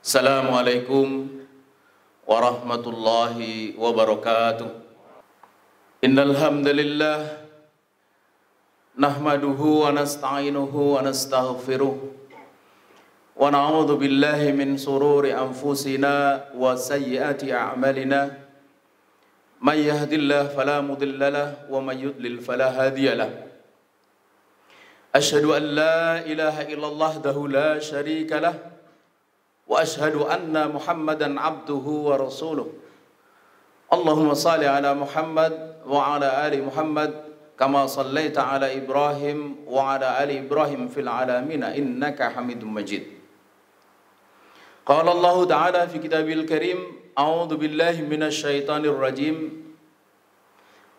Assalamualaikum warahmatullahi wabarakatuh. Innal hamdalillah nahmaduhu wa nasta'inuhu wa nastaghfiruh wa na'udzu billahi min sururi anfusina wa sayyiati a'malina. May yahdihillahu fala mudilla lahu wa may yudlil fala hadiya lahu. Asyhadu an la ilaha illallah wahdahu la syarika lahu wa asyhadu anna Muhammadan abduhu wa rasuluh. Allahumma salli ala Muhammad wa ala ali Muhammad kama sallaita ala Ibrahim wa ala ali Ibrahim fil alamin innaka Hamidum Majid. Qala Allah Ta'ala fi kitabil karim, a'udzu billahi minasy syaithanir rajim.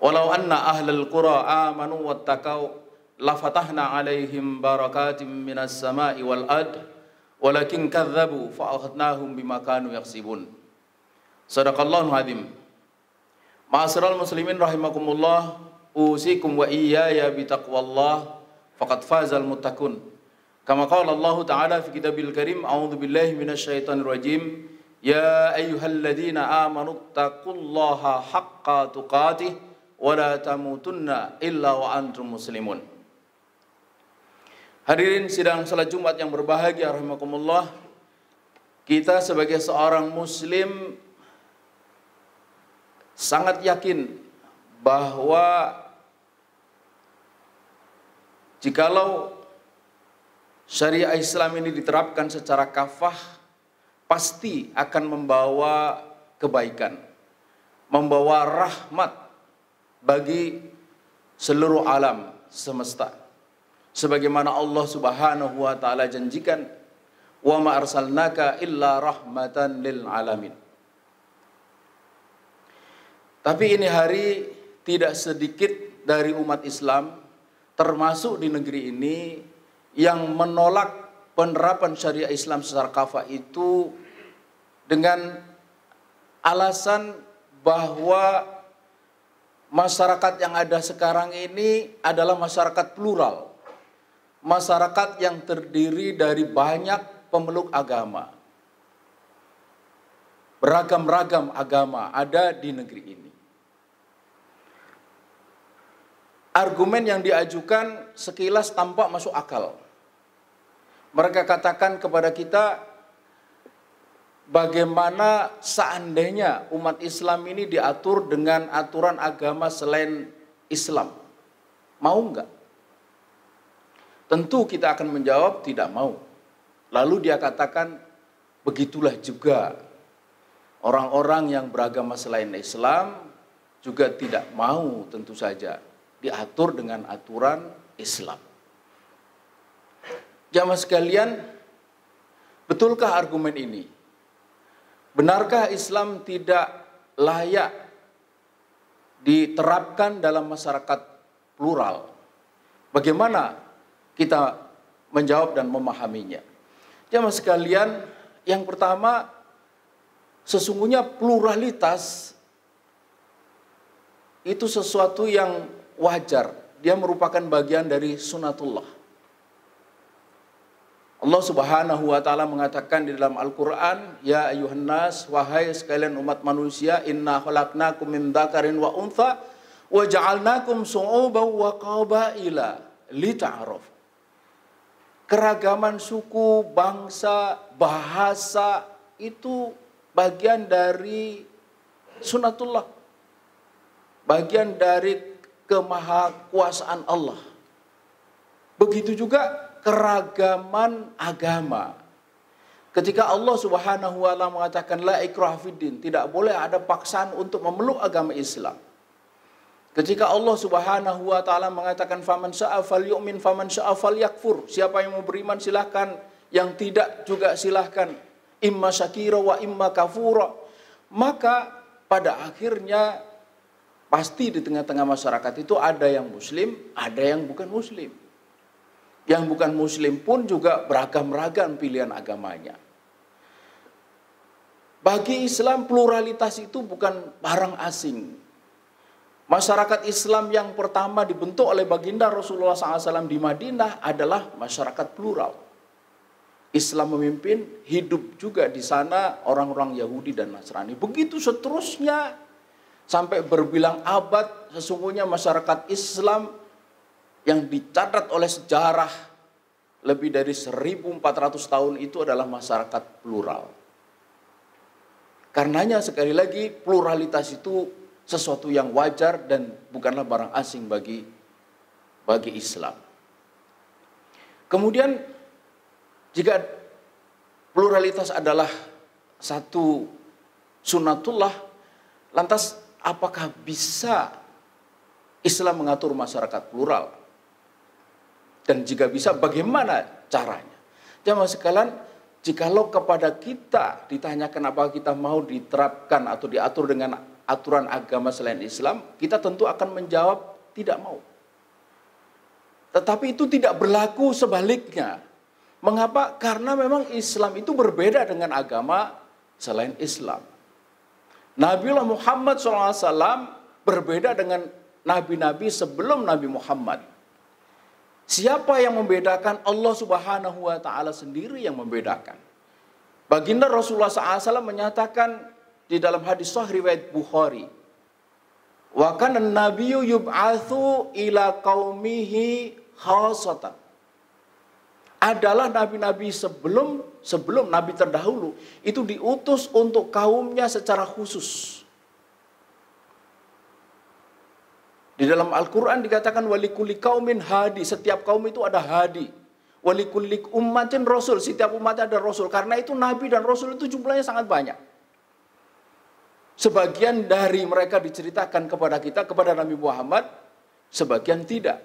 Walau anna ahlal qura amanu wattaqau lafatahna alaihim barakatim minas sama'i wal ard walakin kadzabu fa'akhadnahum bima kanu yaksibun. Shadaqallahul azim. Ma'asyiral muslimin rahimakumullah, usikum wa iyaya bitaqwallah faqad fazal muttaqun. Kama qala Allah Ta'ala fi kitabil karim, a'udzu billahi minasyaitonir rajim. Ya ayyuhalladzina amanu taqullaha haqqa tuqatih wa la tamutunna illa wa antum muslimun. Hadirin sidang salat Jumat yang berbahagia rahimakumullah, kita sebagai seorang muslim sangat yakin bahwa jikalau syariah Islam ini diterapkan secara kafah, pasti akan membawa kebaikan, membawa rahmat bagi seluruh alam semesta. Sebagaimana Allah Subhanahu wa Ta'ala janjikan, wa ma arsalnaka illa rahmatan lil alamin. Tapi ini hari tidak sedikit dari umat Islam, termasuk di negeri ini, yang menolak penerapan syariah Islam secara kafah itu dengan alasan bahwa masyarakat yang ada sekarang ini adalah masyarakat plural. Masyarakat yang terdiri dari banyak pemeluk agama. Beragam-ragam agama ada di negeri ini. Argumen yang diajukan sekilas tampak masuk akal. Mereka katakan kepada kita, bagaimana seandainya umat Islam ini diatur dengan aturan agama selain Islam? Mau enggak? Tentu kita akan menjawab tidak mau. Lalu dia katakan, begitulah juga orang-orang yang beragama selain Islam juga tidak mau tentu saja diatur dengan aturan Islam. Jamaah sekalian, betulkah argumen ini? Benarkah Islam tidak layak diterapkan dalam masyarakat plural? Bagaimana kita menjawab dan memahaminya? Jamaah sekalian, yang pertama, sesungguhnya pluralitas itu sesuatu yang wajar. Dia merupakan bagian dari sunatullah. Allah Subhanahu wa Ta'ala mengatakan di dalam Al-Quran, ya ayuhan nas, wahai sekalian umat manusia, inna khalaqnakum min dzakarin wa untha wa ja'alnakum syu'uban wa qabaila lita'arafu. Keragaman suku, bangsa, bahasa itu bagian dari sunatullah. Bagian dari kemahakuasaan Allah. Begitu juga keragaman agama. Ketika Allah Subhanahu wa Ta'ala mengatakan la ikraha fiddin, tidak boleh ada paksaan untuk memeluk agama Islam. Ketika Allah Subhanahu wa Ta'ala mengatakan faman syaa falyu'min faman syaa falyakfur, siapa yang mau beriman silahkan, yang tidak juga silahkan, imma syakira wa imma kafura. Maka pada akhirnya pasti di tengah-tengah masyarakat itu ada yang muslim, ada yang bukan muslim. Yang bukan muslim pun juga beragam-ragam pilihan agamanya. Bagi Islam pluralitas itu bukan barang asing. Masyarakat Islam yang pertama dibentuk oleh baginda Rasulullah SAW di Madinah adalah masyarakat plural. Islam memimpin, hidup juga di sana orang-orang Yahudi dan Nasrani. Begitu seterusnya sampai berbilang abad, sesungguhnya masyarakat Islam yang dicatat oleh sejarah lebih dari 1400 tahun itu adalah masyarakat plural. Karenanya sekali lagi pluralitas itu sesuatu yang wajar dan bukanlah barang asing bagi Islam. Kemudian jika pluralitas adalah satu sunnatullah, lantas apakah bisa Islam mengatur masyarakat plural? Dan jika bisa, bagaimana caranya? Jamaah sekalian, jikalau kepada kita ditanyakan apakah kita mau diterapkan atau diatur dengan aturan agama selain Islam, kita tentu akan menjawab tidak mau. Tetapi itu tidak berlaku sebaliknya. Mengapa? Karena memang Islam itu berbeda dengan agama selain Islam. Nabiullah Muhammad SAW berbeda dengan nabi-nabi sebelum Nabi Muhammad. Siapa yang membedakan? Allah Subhanahu wa Ta'ala sendiri yang membedakan. Baginda Rasulullah SAW menyatakan di dalam hadis sahih riwayat Bukhari, wa kana an-nabiyyu yub'atsu ila qaumihi khassatan. Adalah nabi-nabi sebelum nabi terdahulu itu diutus untuk kaumnya secara khusus. Di dalam Al-Quran dikatakan walikulli qaumin hadi, setiap kaum itu ada hadi. Walikulli ummatin rasul, setiap umat ada rasul. Karena itu nabi dan rasul itu jumlahnya sangat banyak. Sebagian dari mereka diceritakan kepada kita, kepada Nabi Muhammad, sebagian tidak.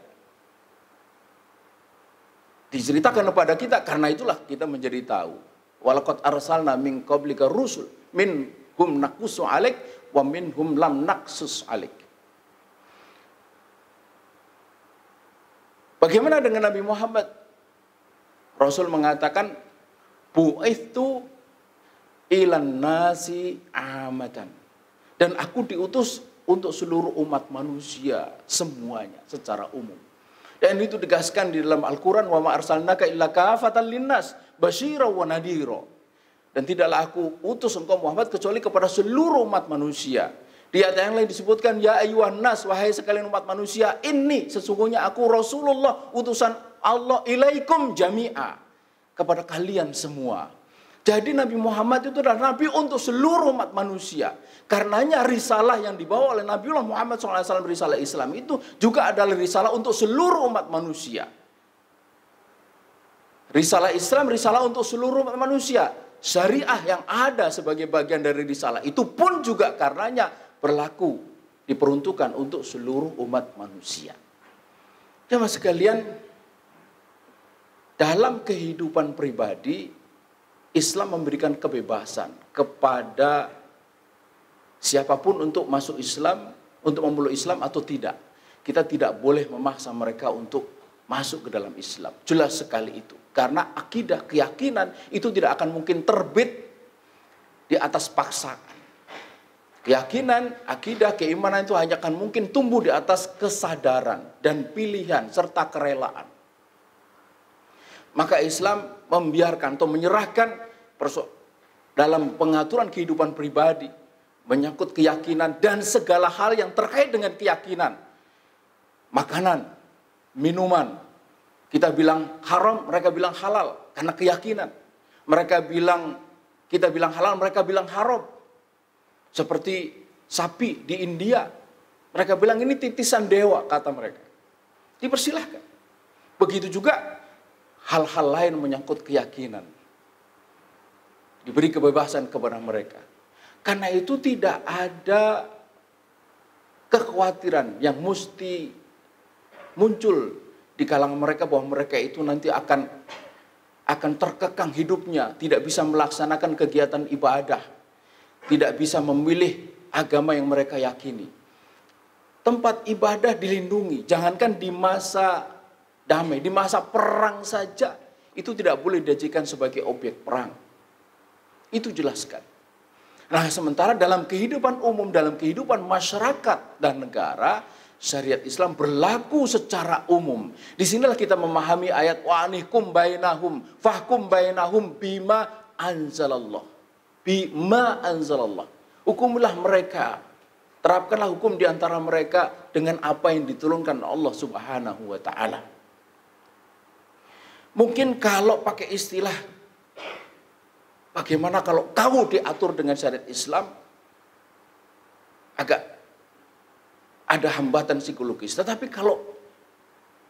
Diceritakan kepada kita, karena itulah kita menjadi tahu. Walaqad arsalna min qablika rusul, minhum naqussu 'alaik wa minhum lam naqsus 'alaik. Bagaimana dengan Nabi Muhammad? Rasul mengatakan, bu'ithu ilan nasi amatan. Dan aku diutus untuk seluruh umat manusia semuanya secara umum. Dan itu ditegaskan di dalam Al-Quran, wa ma arsalnaka illa kafatan linnas basyira wa nadhira. Dan tidaklah aku utus engkau Muhammad kecuali kepada seluruh umat manusia. Di ayat yang lain disebutkan, ya ayyuhan nas, wahai sekalian umat manusia, ini sesungguhnya aku Rasulullah, utusan Allah ilaikum jami'a, kepada kalian semua. Jadi Nabi Muhammad itu adalah Nabi untuk seluruh umat manusia. Karenanya risalah yang dibawa oleh Nabiullah Muhammad SAW, risalah Islam itu juga adalah risalah untuk seluruh umat manusia. Risalah Islam, risalah untuk seluruh umat manusia. Syariah yang ada sebagai bagian dari risalah itu pun juga karenanya berlaku, diperuntukkan untuk seluruh umat manusia. Jemaah sekalian, dalam kehidupan pribadi, Islam memberikan kebebasan kepada siapapun untuk masuk Islam, untuk memeluk Islam atau tidak. Kita tidak boleh memaksa mereka untuk masuk ke dalam Islam. Jelas sekali itu. Karena akidah, keyakinan itu tidak akan mungkin terbit di atas paksaan. Keyakinan, akidah, keimanan itu hanya akan mungkin tumbuh di atas kesadaran dan pilihan serta kerelaan. Maka Islam membiarkan atau menyerahkan dalam pengaturan kehidupan pribadi, menyangkut keyakinan dan segala hal yang terkait dengan keyakinan. Makanan, minuman, kita bilang haram, mereka bilang halal karena keyakinan. Kita bilang halal, mereka bilang haram. Seperti sapi di India, mereka bilang ini titisan dewa, kata mereka. Dipersilahkan. Begitu juga hal-hal lain menyangkut keyakinan. Diberi kebebasan kepada mereka. Karena itu tidak ada kekhawatiran yang mesti muncul di kalangan mereka bahwa mereka itu nanti akan terkekang hidupnya, tidak bisa melaksanakan kegiatan ibadah, tidak bisa memilih agama yang mereka yakini. Tempat ibadah dilindungi, jangankan di masa damai, di masa perang saja itu tidak boleh dijadikan sebagai objek perang. Itu jelaskan. Nah, sementara dalam kehidupan umum, dalam kehidupan masyarakat dan negara, syariat Islam berlaku secara umum. Disinilah kita memahami ayat wa anihkum bainahum fahkum bainahum bima anzalallah. Bima anzalallah. Hukumlah mereka. Terapkanlah hukum di antara mereka dengan apa yang diturunkan Allah Subhanahu wa taala. Mungkin kalau pakai istilah bagaimana kalau kau diatur dengan syariat Islam agak ada hambatan psikologis. Tetapi kalau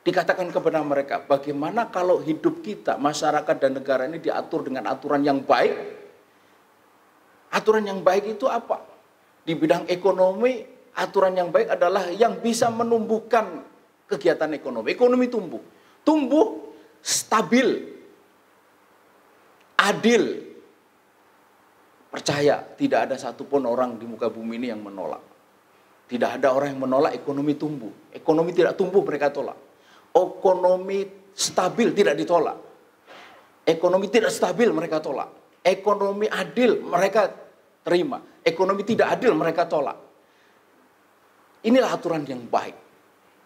dikatakan kepada mereka, bagaimana kalau hidup kita, masyarakat dan negara ini diatur dengan aturan yang baik? Aturan yang baik itu apa? Di bidang ekonomi, aturan yang baik adalah yang bisa menumbuhkan kegiatan ekonomi. Ekonomi tumbuh. Tumbuh stabil, adil. Percaya, tidak ada satupun orang di muka bumi ini yang menolak. Tidak ada orang yang menolak ekonomi tumbuh. Ekonomi tidak tumbuh, mereka tolak. Ekonomi stabil, tidak ditolak. Ekonomi tidak stabil, mereka tolak. Ekonomi adil, mereka terima. Ekonomi tidak adil, mereka tolak. Inilah aturan yang baik.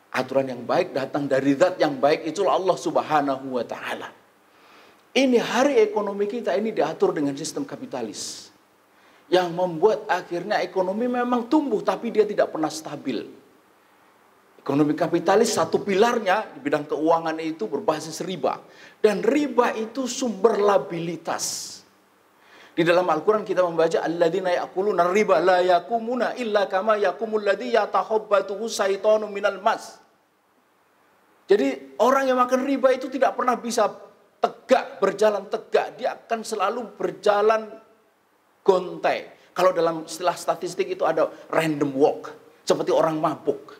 Aturan yang baik datang dari zat yang baik, itulah Allah Subhanahu wa ta'ala. Ini hari ekonomi kita ini diatur dengan sistem kapitalis. Yang membuat akhirnya ekonomi memang tumbuh, tapi dia tidak pernah stabil. Ekonomi kapitalis satu pilarnya di bidang keuangan itu berbasis riba. Dan riba itu sumber labilitas. Di dalam Al-Quran kita membaca alladzina ya'kuluna riba la yakumuna illa kama yakumul ladzi yatakhabbatuhu syaitanu minal mas. Jadi orang yang makan riba itu tidak pernah bisa tegak, berjalan tegak. Dia akan selalu berjalan gontai. Kalau dalam istilah statistik itu ada random walk. Seperti orang mabuk.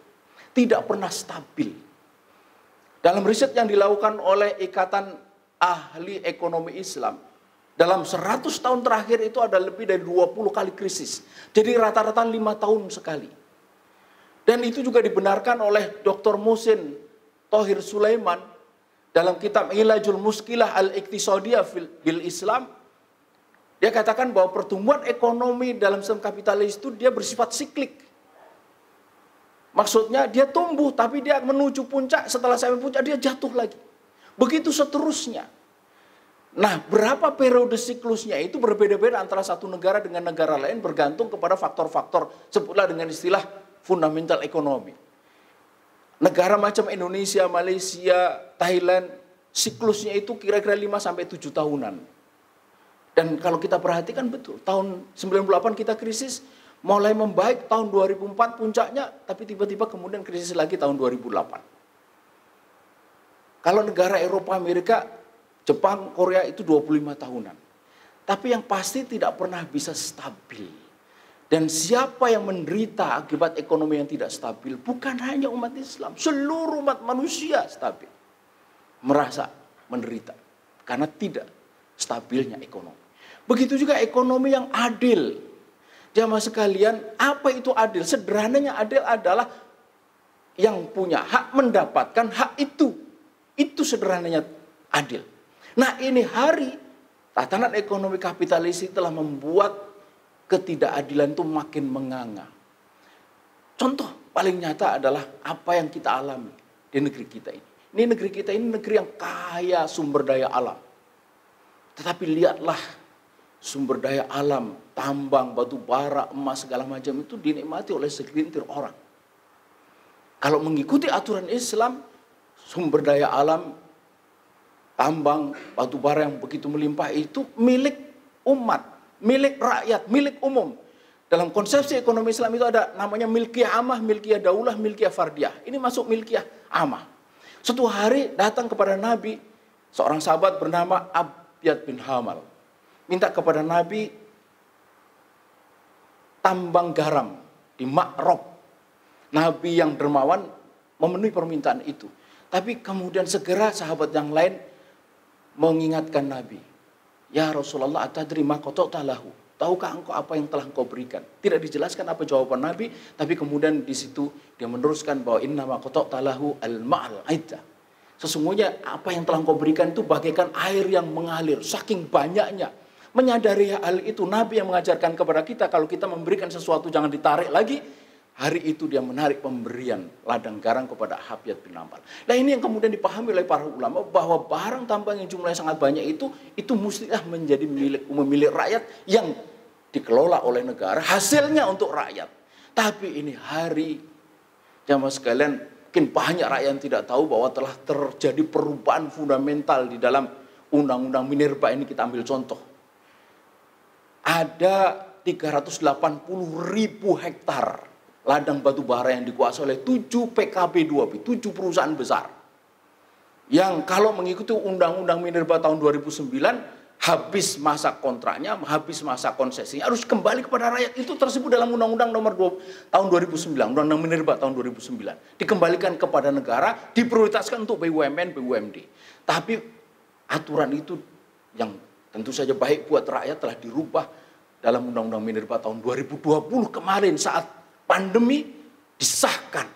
Tidak pernah stabil. Dalam riset yang dilakukan oleh Ikatan Ahli Ekonomi Islam. Dalam 100 tahun terakhir itu ada lebih dari 20 kali krisis. Jadi rata-rata 5 tahun sekali. Dan itu juga dibenarkan oleh Dr. Muhsin Tohir Sulaiman. Dalam kitab Ilajul Muskilah Al-Iqtisadiyah bil Islam. Dia katakan bahwa pertumbuhan ekonomi dalam sistem kapitalis itu dia bersifat siklik. Maksudnya dia tumbuh tapi dia menuju puncak, setelah sampai puncak dia jatuh lagi. Begitu seterusnya. Nah, berapa periode siklusnya itu berbeda-beda antara satu negara dengan negara lain bergantung kepada faktor-faktor sebutlah dengan istilah fundamental ekonomi. Negara macam Indonesia, Malaysia, Thailand, siklusnya itu kira-kira 5-7 tahunan. Dan kalau kita perhatikan betul, tahun 98 kita krisis, mulai membaik tahun 2004 puncaknya, tapi tiba-tiba kemudian krisis lagi tahun 2008. Kalau negara Eropa, Amerika, Jepang, Korea itu 25 tahunan. Tapi yang pasti tidak pernah bisa stabil. Dan siapa yang menderita akibat ekonomi yang tidak stabil, bukan hanya umat Islam, seluruh umat manusia stabil. Merasa menderita, karena tidak stabilnya ekonomi. Begitu juga ekonomi yang adil. Jamaah sekalian, apa itu adil? Sederhananya adil adalah yang punya hak mendapatkan hak itu. Itu sederhananya adil. Nah ini hari tatanan ekonomi kapitalis telah membuat ketidakadilan itu makin menganga. Contoh paling nyata adalah apa yang kita alami di negeri kita ini. Ini negeri kita ini negeri yang kaya sumber daya alam. Tetapi lihatlah sumber daya alam, tambang, batu bara, emas, segala macam itu dinikmati oleh segelintir orang. Kalau mengikuti aturan Islam, sumber daya alam, tambang, batu bara yang begitu melimpah itu milik umat, milik rakyat, milik umum. Dalam konsepsi ekonomi Islam itu ada namanya milkiyah amah, milkiyah daulah, milkiyah fardiyah. Ini masuk milkiyah amah. Suatu hari datang kepada Nabi, seorang sahabat bernama Abyad bin Hamal. Minta kepada Nabi tambang garam di Ma'rab. Nabi yang dermawan memenuhi permintaan itu. Tapi kemudian segera sahabat yang lain mengingatkan Nabi. Ya Rasulullah, atadri ma qata'ta lahu. Tahukah engkau apa yang telah engkau berikan? Tidak dijelaskan apa jawaban Nabi, tapi kemudian di situ dia meneruskan bahwa inna ma qata'ta lahu al-ma'al aidda. Sesungguhnya apa yang telah engkau berikan itu bagaikan air yang mengalir, saking banyaknya. Menyadari hal itu, Nabi yang mengajarkan kepada kita, kalau kita memberikan sesuatu jangan ditarik lagi, hari itu dia menarik pemberian ladang garam kepada Habiyat bin Ammar. Nah ini yang kemudian dipahami oleh para ulama bahwa barang tambang yang jumlahnya sangat banyak itu mestilah menjadi milik rakyat yang dikelola oleh negara, hasilnya untuk rakyat. Tapi ini hari jamaah sekalian, mungkin banyak rakyat yang tidak tahu bahwa telah terjadi perubahan fundamental di dalam undang-undang minerba ini. Kita ambil contoh. Ada 380.000 hektar ladang batu bara yang dikuasai oleh 7 PKB2B, 7 perusahaan besar. Yang kalau mengikuti undang-undang minerba tahun 2009, habis masa kontraknya, habis masa konsesinya, harus kembali kepada rakyat. Itu tersebut dalam undang-undang nomor 2 tahun 2009, undang-undang minerba tahun 2009. Dikembalikan kepada negara, diprioritaskan untuk BUMN, BUMD. Tapi aturan itu yang tentu saja baik buat rakyat telah dirubah dalam undang-undang minerba tahun 2020 kemarin saat pandemi disahkan.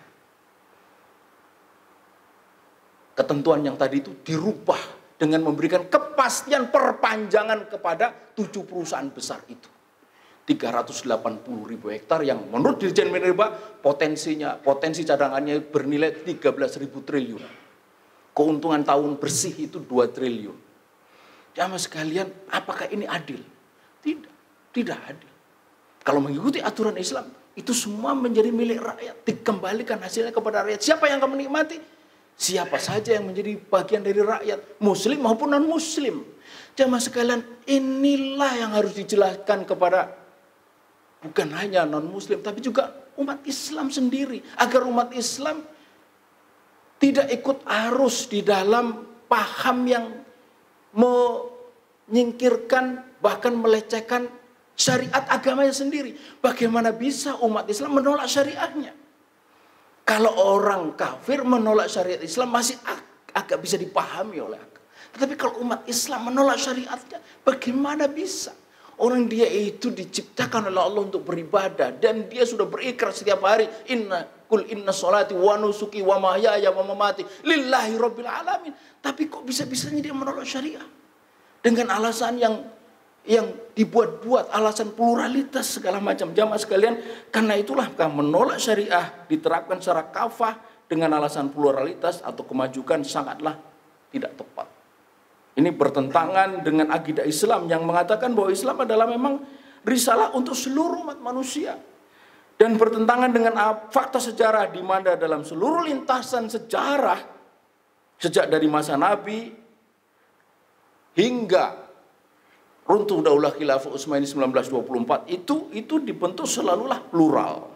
Ketentuan yang tadi itu dirubah dengan memberikan kepastian perpanjangan kepada 7 perusahaan besar itu. 380.000 hektar yang menurut Dirjen Minerba potensi cadangannya bernilai 13.000 triliun. Keuntungan tahun bersih itu 2 triliun. Jamaah sekalian, apakah ini adil? Tidak adil. Kalau mengikuti aturan Islam, itu semua menjadi milik rakyat, dikembalikan hasilnya kepada rakyat. Siapa yang akan menikmati? Siapa saja yang menjadi bagian dari rakyat, muslim maupun non-muslim. Jamaah sekalian, inilah yang harus dijelaskan kepada bukan hanya non-muslim, tapi juga umat Islam sendiri. Agar umat Islam tidak ikut arus di dalam paham yang menyingkirkan, bahkan melecehkan syariat agamanya sendiri. Bagaimana bisa umat Islam menolak syariatnya? Kalau orang kafir menolak syariat Islam masih agak bisa dipahami oleh agama. Tetapi kalau umat Islam menolak syariatnya, bagaimana bisa? Orang dia itu diciptakan oleh Allah untuk beribadah. Dan dia sudah berikrar setiap hari. Inna sholati wa nusuki wa mahyaya wa mamati lillahi rabbil alamin. Tapi kok bisa-bisanya dia menolak syariat? Dengan alasan yang dibuat-buat, alasan pluralitas segala macam. Jamaah sekalian, karena itulah menolak syariah diterapkan secara kafah dengan alasan pluralitas atau kemajukan sangatlah tidak tepat. Ini bertentangan dengan akidah Islam yang mengatakan bahwa Islam adalah memang risalah untuk seluruh umat manusia. Dan bertentangan dengan fakta sejarah di mana dalam seluruh lintasan sejarah sejak dari masa Nabi hingga runtuh Daulah Khilafah Utsmani 1924 itu dibentuk selalulah plural.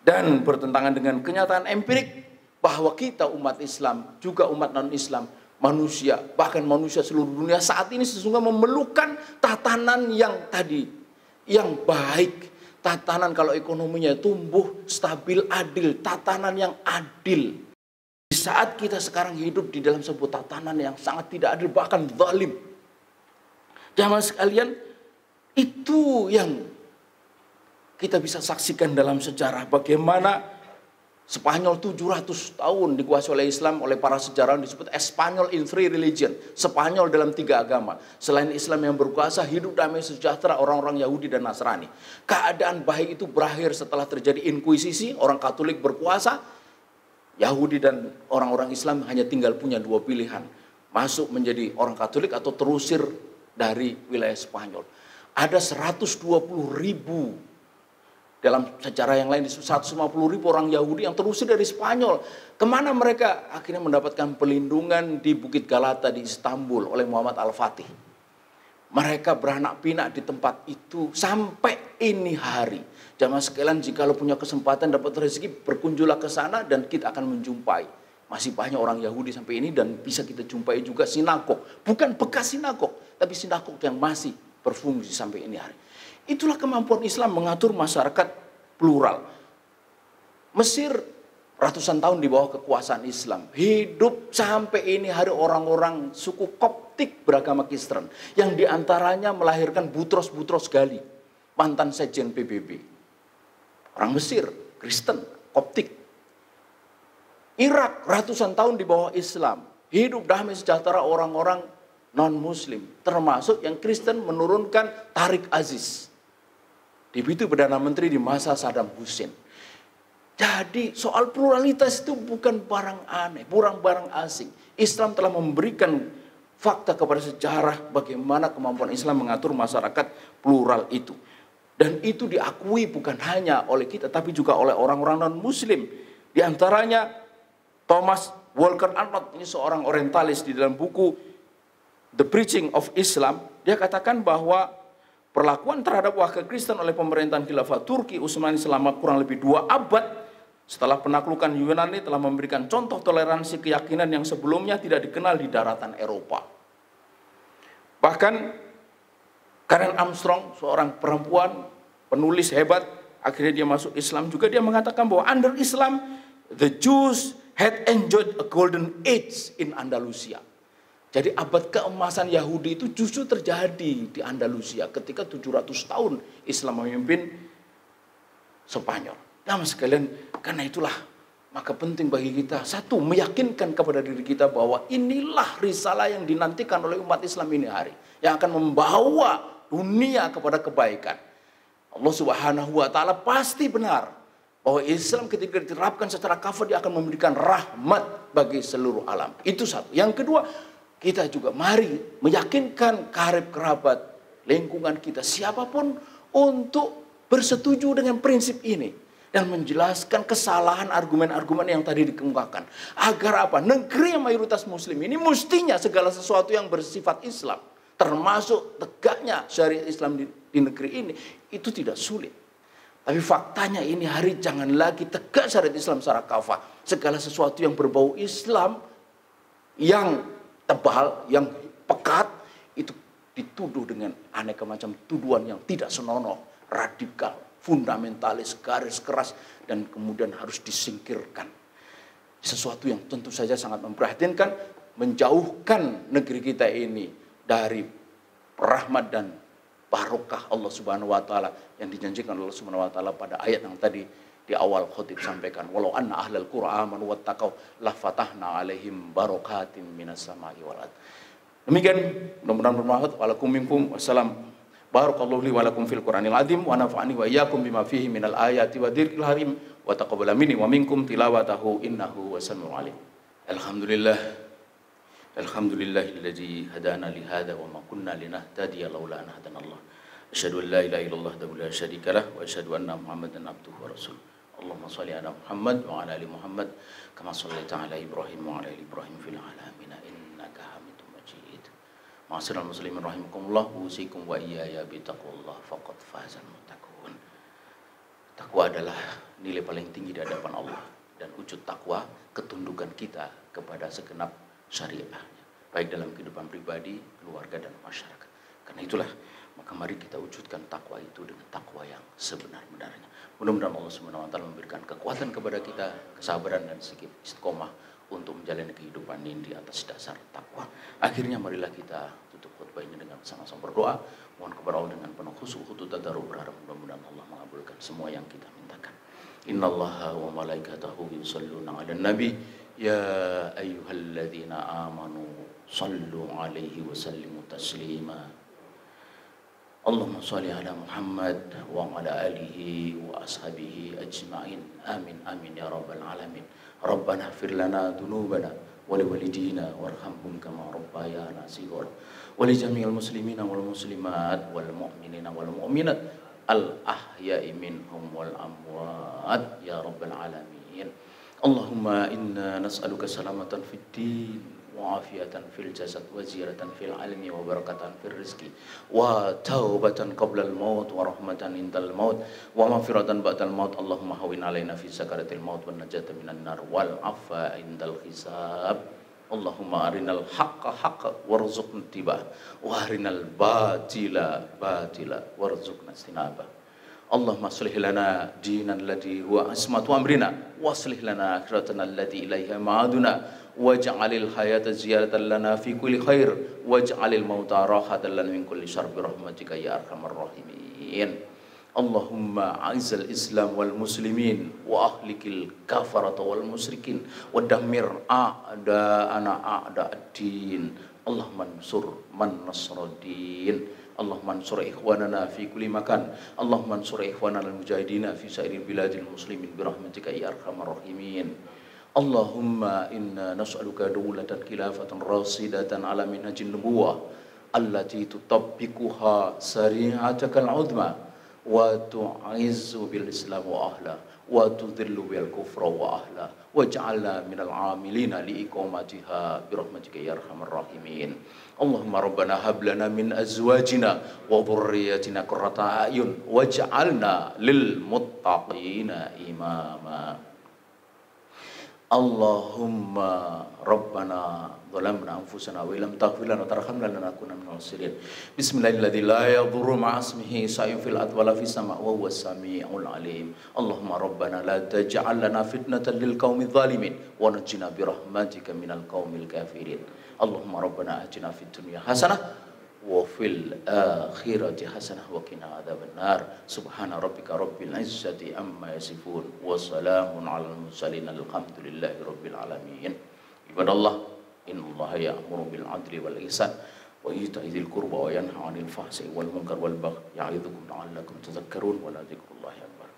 Dan bertentangan dengan kenyataan empirik bahwa kita umat Islam, juga umat non-Islam, manusia, bahkan manusia seluruh dunia saat ini sesungguhnya memerlukan tatanan yang baik. Tatanan kalau ekonominya tumbuh, stabil, adil, tatanan yang adil. Di saat kita sekarang hidup di dalam sebuah tatanan yang sangat tidak adil, bahkan zalim. Jamaah sekalian, itu yang kita bisa saksikan dalam sejarah. Bagaimana Spanyol 700 tahun dikuasai oleh Islam, oleh para sejarawan disebut Espanyol in three religion. Spanyol dalam 3 agama. Selain Islam yang berkuasa, hidup damai sejahtera orang-orang Yahudi dan Nasrani. Keadaan baik itu berakhir setelah terjadi inkuisisi, orang Katolik berkuasa. Yahudi dan orang-orang Islam hanya tinggal punya 2 pilihan. Masuk menjadi orang Katolik atau terusir dari wilayah Spanyol. Ada 120.000 dalam sejarah yang lain 150.000 orang Yahudi yang terusir dari Spanyol. Kemana mereka? Akhirnya mendapatkan pelindungan di Bukit Galata di Istanbul oleh Muhammad Al-Fatih. Mereka beranak pinak di tempat itu sampai ini hari. Jamaah sekalian, jika lo punya kesempatan dapat rezeki, berkunjunglah ke sana dan kita akan menjumpai. Masih banyak orang Yahudi sampai ini dan bisa kita jumpai juga sinagog. Bukan bekas sinagog, tapi sinagog yang masih berfungsi sampai ini hari. Itulah kemampuan Islam mengatur masyarakat plural. Mesir ratusan tahun di bawah kekuasaan Islam. Hidup sampai ini hari orang-orang suku Koptik beragama Kristen. Yang diantaranya melahirkan Butros Ghali, mantan sekjen PBB. Orang Mesir, Kristen, Koptik. Irak ratusan tahun di bawah Islam. Hidup damai sejahtera orang-orang non-muslim. Termasuk yang Kristen menurunkan Tariq Aziz. Itu Perdana Menteri di masa Saddam Hussein. Jadi soal pluralitas itu bukan barang aneh, bukan barang asing. Islam telah memberikan fakta kepada sejarah bagaimana kemampuan Islam mengatur masyarakat plural itu. Dan itu diakui bukan hanya oleh kita, tapi juga oleh orang-orang non-Muslim. Di antaranya Thomas Walker Arnold, ini seorang orientalis, di dalam buku The Preaching of Islam, dia katakan bahwa perlakuan terhadap warga Kristen oleh pemerintahan Khilafah Turki Utsmani selama kurang lebih 2 abad setelah penaklukan Yunani telah memberikan contoh toleransi keyakinan yang sebelumnya tidak dikenal di daratan Eropa. Bahkan Karen Armstrong, seorang perempuan penulis hebat, akhirnya dia masuk Islam juga, dia mengatakan bahwa under Islam, the Jews had enjoyed a golden age in Andalusia. Jadi abad keemasan Yahudi itu justru terjadi di Andalusia ketika 700 tahun Islam memimpin Spanyol. Nah, sekalian, karena itulah maka penting bagi kita, satu, meyakinkan kepada diri kita bahwa inilah risalah yang dinantikan oleh umat Islam ini hari, yang akan membawa dunia kepada kebaikan. Allah Subhanahu wa Ta'ala pasti benar bahwa Islam ketika diterapkan secara kafah, dia akan memberikan rahmat bagi seluruh alam. Itu satu. Yang kedua, kita juga mari meyakinkan karib kerabat, lingkungan kita, siapapun, untuk bersetuju dengan prinsip ini dan menjelaskan kesalahan argumen-argumen yang tadi dikemukakan. Agar apa? Negeri yang mayoritas muslim ini mestinya segala sesuatu yang bersifat Islam, termasuk tegaknya syariat Islam di negeri ini, itu tidak sulit. Tapi faktanya ini hari jangan lagi tegak syariat Islam secara kafah. Segala sesuatu yang berbau Islam, yang tebal, yang pekat, itu dituduh dengan aneka macam tuduhan yang tidak senonoh, radikal, fundamentalis, garis keras, dan kemudian harus disingkirkan. Sesuatu yang tentu saja sangat memprihatinkan, menjauhkan negeri kita ini dari rahmat dan barokah Allah Subhanahu wa Ta'ala yang dijanjikan Allah Subhanahu wa Ta'ala pada ayat yang tadi di awal khotib sampaikan, walau anna ahlal qura amanu wattaqau la fatahna alaihim barokatin minas samai wal ard. Demikian, mudah-mudahan bermanfaat. Wassalam. Barakallahu li wa lakum fil Qur'anil azim wa nafa'ani wa iyyakum bima fihi minal ayati wa dzikril hakim wa taqabbala minni wa minkum tilawatahu innahu wasamiul alim. Alhamdulillah. Alhamdulillahilladzi hadana li hadza wa ma kunna linahtadiya laula an hadana Allah. Asyhadu an la ilaha illallah wa la syarika lah wa asyhadu anna Muhammadan abduhu wa rasuluh. Allahumma shalli ala Muhammad wa ala ali Muhammad kama shallaita ala Ibrahim wa ala ali Ibrahim fil alamin innaka Hamidum Majid. Ma'asyiral muslimin rahimakumullah, usikum wa iyaya bi taqwallah faqad fazal muttaqun. Takwa adalah nilai paling tinggi di hadapan Allah, dan wujud takwa ketundukan kita kepada segenap syariatnya, baik dalam kehidupan pribadi, keluarga, dan masyarakat. Karena itulah maka mari kita wujudkan takwa itu dengan takwa yang sebenar-benarnya. Mudah-mudahan Allah Subhanahu wa Ta'ala memberikan kekuatan kepada kita, kesabaran dan sikap istiqomah untuk menjalani kehidupan ini di atas dasar takwa. Akhirnya marilah kita tutup khutbah ini dengan sama-sama berdoa. Mohon kepada Allah dengan penuh khusyuk, tadarruk, berharap mudah-mudahan Allah mengabulkan semua yang kita mintakan. Innallaha wa malaikatahu yusholluna 'alan nabi ya ayyuhalladzina amanu shallu 'alaihi wa sallimu taslima. Allahumma shalli ala Muhammad wa ala alihi wa ashabihi ajma'in. Amin amin ya rabbal alamin. Rabbana ighfir lana dzunubana wa liwalidina warhamhum kama rabbayana shighara wa li jami'il muslimina wal muslimat wal mu'minina wal mu'minat al ahya'i minhum wal amwat ya rabbal alamin. Allahumma inna nas'aluka salamatan fid din wa afiyatan fil jasad wa ziyaratan fil ilmi wa barakatan fil rizqi wa taubatan qabla al maut wa rahmatan indal maut wa maghfiratan ba'dal maut. Allahumma hawwin alaina fi sakaratil maut wan najata minan nar wal afwa indal hisab. Allahumma arinal haqqa haqqa warzuqna ittiba'ah wa arinal batila batila warzuqna istinabah. Allahumma aslih lana dinan alladhi huwa asmatu amrina wa aslih lana akhiratana allati ilaiha ma'aduna waj'alil hayata ziyaratan lana fi kulli khair waj'alil mauta rahatan lana min kulli syarr bi rahmatika ya arhamar rahimin. Allahumma a'izzal islam wal muslimin wa ahlikil kafarata wal musyrikin wa dammir a'da'ana a'da'ad din. Allahumma ansur man nasradin Allahumma ansur ikhwanana fi kulli makan. Allahumma ansur ikhwanana al-mujahidina fi sairil biladil muslimin birahmatika ya arhamar rahimin. Allahumma inna nas'aluka dawlatan khilafatan rasidatan ala minhajin nubuwah allati tutabbiquha sari'atakal uzma wa tu'izzu bil islam wa ahla wa tudhillu bil kufra wa ahla waj'alna minal 'amilina li iqamatiha birahmatika ya arhamar rahimin. Allahumma rabbana hab lana min azwajina wa dhurriyyatina qurrata a'yun waj'alna lil muttaqina imama. Allahumma rabbana zalamna anfusana wa illam taghfir lana wa tarhamna lanakunanna minal khasirin. Bismillahirrahmanirrahim. La yadurru ma'asmihi shay'un fil ardi wala fis sama'i wa huwas samiul alim. Allahumma rabbana la taj'al lana fitnatan lil qaumidz zalimin wa najjina bi rahmatika minal qaumil kafirin. Allahumma rabbana atina fid dunya hasanah wa fil akhirati hasanah wa qina adzabannar. Subhana rabbika rabbil izzati amma yasifun wa salamun alal mursalin alhamdulillahi rabbil alamin. Ibadallah, innallaha ya'muru bil 'adli wal ihsan wa ita'i dzil qurba wa yanha 'anil fahsya'i wal munkar wal baghi ya'idzukum la'allakum tadhakkarun wa la dzikrullahi akbar.